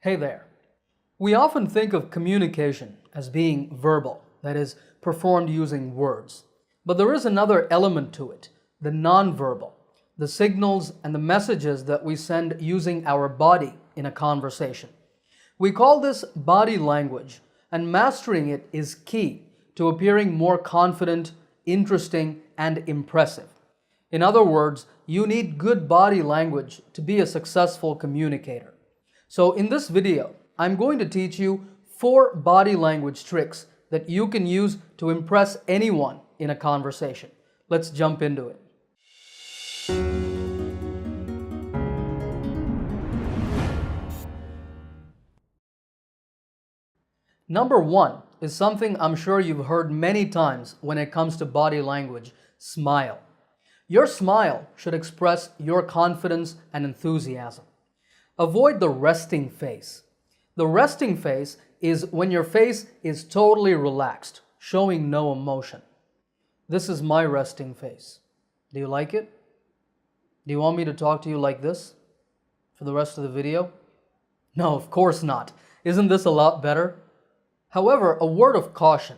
Hey there. We often think of communication as being verbal, that is, performed using words. But there is another element to it, the nonverbal, the signals and the messages that we send using our body in a conversation. We call this body language, and mastering it is key to appearing more confident, interesting, and impressive. In other words, you need good body language to be a successful communicator. So in this video, I'm going to teach you 4 body language tricks that you can use to impress anyone in a conversation. Let's jump into it. Number 1 is something I'm sure you've heard many times when it comes to body language: smile. Your smile should express your confidence and enthusiasm. Avoid the resting face. The resting face is when your face is totally relaxed, showing no emotion. This is my resting face. Do you like it? Do you want me to talk to you like this for the rest of the video? No, of course not. Isn't this a lot better? However, a word of caution.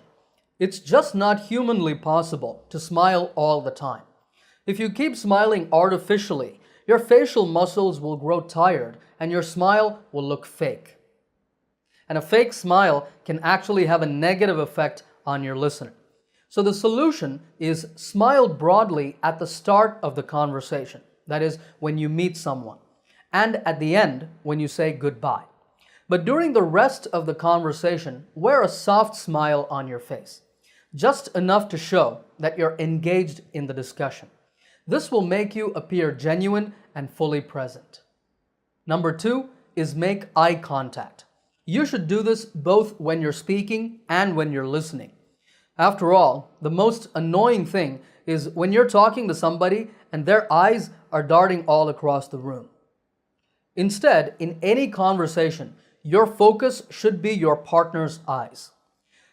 It's just not humanly possible to smile all the time. If you keep smiling artificially, your facial muscles will grow tired and your smile will look fake. And a fake smile can actually have a negative effect on your listener. So the solution is smile broadly at the start of the conversation, that is, when you meet someone, and at the end when you say goodbye. But during the rest of the conversation, wear a soft smile on your face, just enough to show that you're engaged in the discussion. This will make you appear genuine and fully present. Number 2 is make eye contact. You should do this both when you're speaking and when you're listening. After all, the most annoying thing is when you're talking to somebody and their eyes are darting all across the room. Instead, in any conversation, your focus should be your partner's eyes.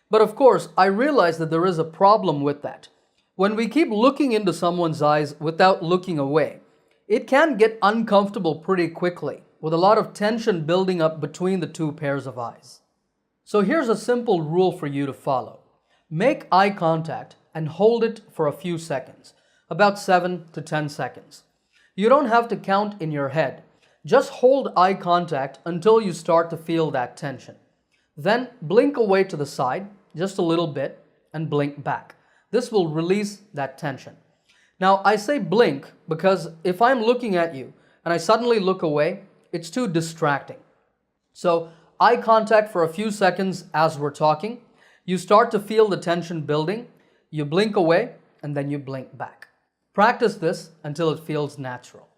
But of course, I realize that there is a problem with that. When we keep looking into someone's eyes without looking away, it can get uncomfortable pretty quickly, with a lot of tension building up between the two pairs of eyes. So here's a simple rule for you to follow. Make eye contact and hold it for a few seconds, about 7 to 10 seconds. You don't have to count in your head. Just hold eye contact until you start to feel that tension. Then blink away to the side, just a little bit, and blink back. This will release that tension. Now, I say blink because if I'm looking at you and I suddenly look away, it's too distracting. So, eye contact for a few seconds as we're talking. You start to feel the tension building, you blink away, and then you blink back. Practice this until it feels natural.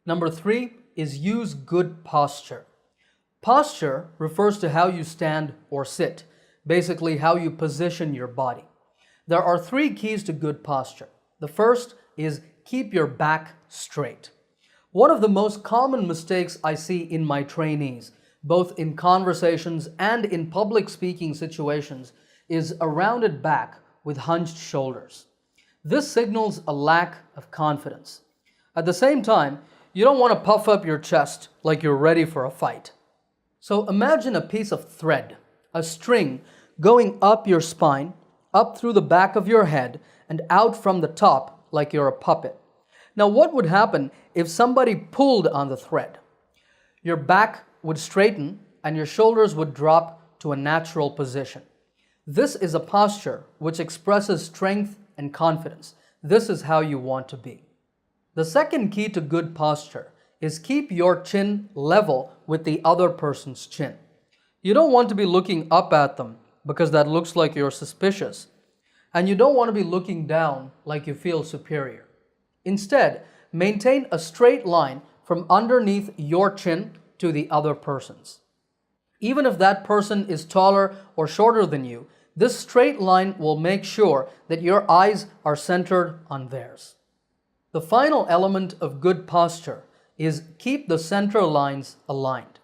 Number 3 is use good posture. Posture refers to how you stand or sit, basically how you position your body. There are 3 keys to good posture. The first is keep your back straight. One of the most common mistakes I see in my trainees, both in conversations and in public speaking situations, is a rounded back with hunched shoulders. This signals a lack of confidence. At the same time, you don't want to puff up your chest like you're ready for a fight. So imagine a piece of thread, a string, going up your spine, up through the back of your head, and out from the top like you're a puppet. Now, what would happen if somebody pulled on the thread? Your back would straighten and your shoulders would drop to a natural position. This is a posture which expresses strength and confidence. This is how you want to be. The second key to good posture is keep your chin level with the other person's chin. You don't want to be looking up at them because that looks like you're suspicious. And you don't want to be looking down like you feel superior. Instead, maintain a straight line from underneath your chin to the other person's. Even if that person is taller or shorter than you, this straight line will make sure that your eyes are centered on theirs. The final element of good posture is keep the center lines aligned.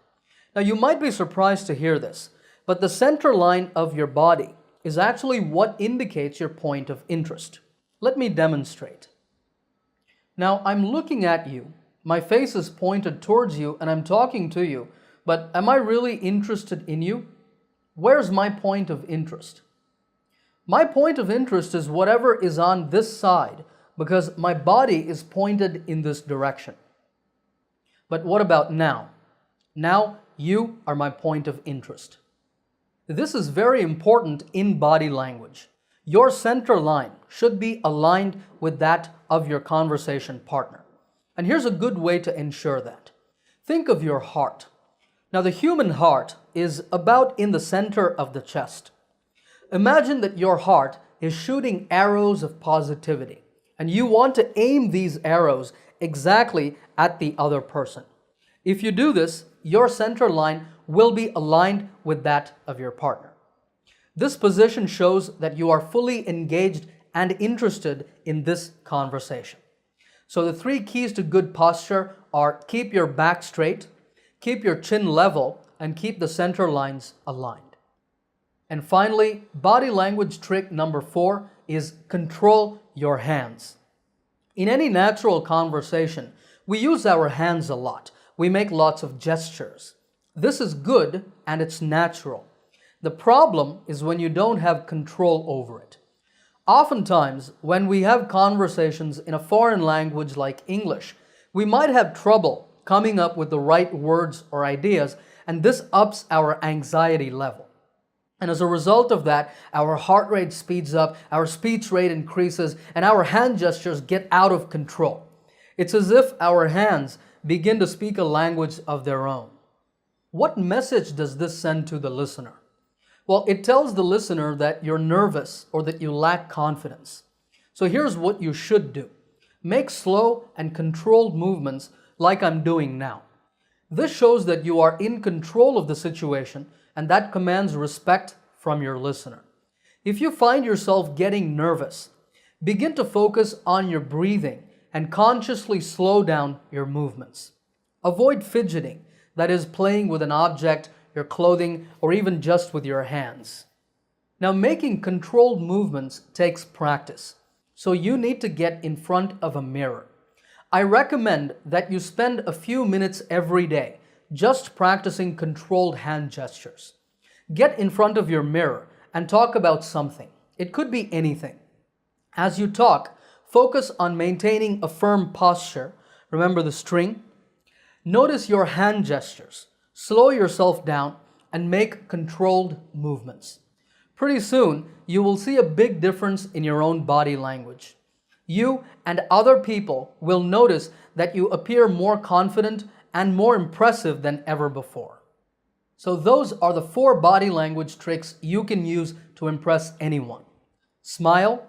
Now, you might be surprised to hear this, but the center line of your body is actually what indicates your point of interest. Let me demonstrate. Now, I'm looking at you, my face is pointed towards you, and I'm talking to you, But am I really interested in you? Where's my point of interest? My point of interest is whatever is on this side because my body is pointed in this direction. But what about now? Now you are my point of interest. This is very important in body language. Your center line should be aligned with that of your conversation partner. And here's a good way to ensure that. Think of your heart. Now, the human heart is about in the center of the chest. Imagine that your heart is shooting arrows of positivity, and you want to aim these arrows exactly at the other person. If you do this, your center line will be aligned with that of your partner. This position shows that you are fully engaged and interested in this conversation. So the 3 keys to good posture are keep your back straight, keep your chin level, and keep the center lines aligned. And finally, body language trick number 4 is control your hands. In any natural conversation, we use our hands a lot. We make lots of gestures. This is good and it's natural. The problem is when you don't have control over it. Oftentimes, when we have conversations in a foreign language like English, we might have trouble coming up with the right words or ideas, and this ups our anxiety level. And as a result of that, our heart rate speeds up, our speech rate increases, and our hand gestures get out of control. It's as if our hands begin to speak a language of their own. What message does this send to the listener? Well, it tells the listener that you're nervous or that you lack confidence. So here's what you should do. Make slow and controlled movements like I'm doing now. This shows that you are in control of the situation, and that commands respect from your listener. If you find yourself getting nervous, begin to focus on your breathing and consciously slow down your movements. Avoid fidgeting, that is, playing with an object, your clothing, or even just with your hands. Now, making controlled movements takes practice, so you need to get in front of a mirror. I recommend that you spend a few minutes every day just practicing controlled hand gestures. Get in front of your mirror and talk about something. It could be anything. As you talk, focus on maintaining a firm posture. Remember the string? Notice your hand gestures. Slow yourself down and make controlled movements. Pretty soon, you will see a big difference in your own body language. You and other people will notice that you appear more confident and more impressive than ever before. So those are the 4 body language tricks you can use to impress anyone. Smile,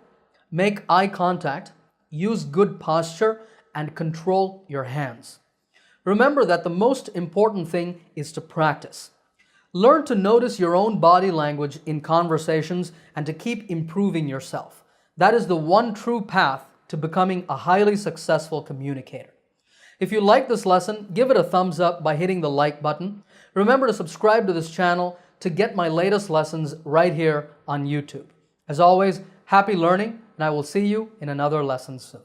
make eye contact, use good posture, and control your hands. Remember that the most important thing is to practice. Learn to notice your own body language in conversations and to keep improving yourself. That is the one true path to becoming a highly successful communicator. If you like this lesson, give it a thumbs up by hitting the like button. Remember to subscribe to this channel to get my latest lessons right here on YouTube. As always, happy learning, and I will see you in another lesson soon.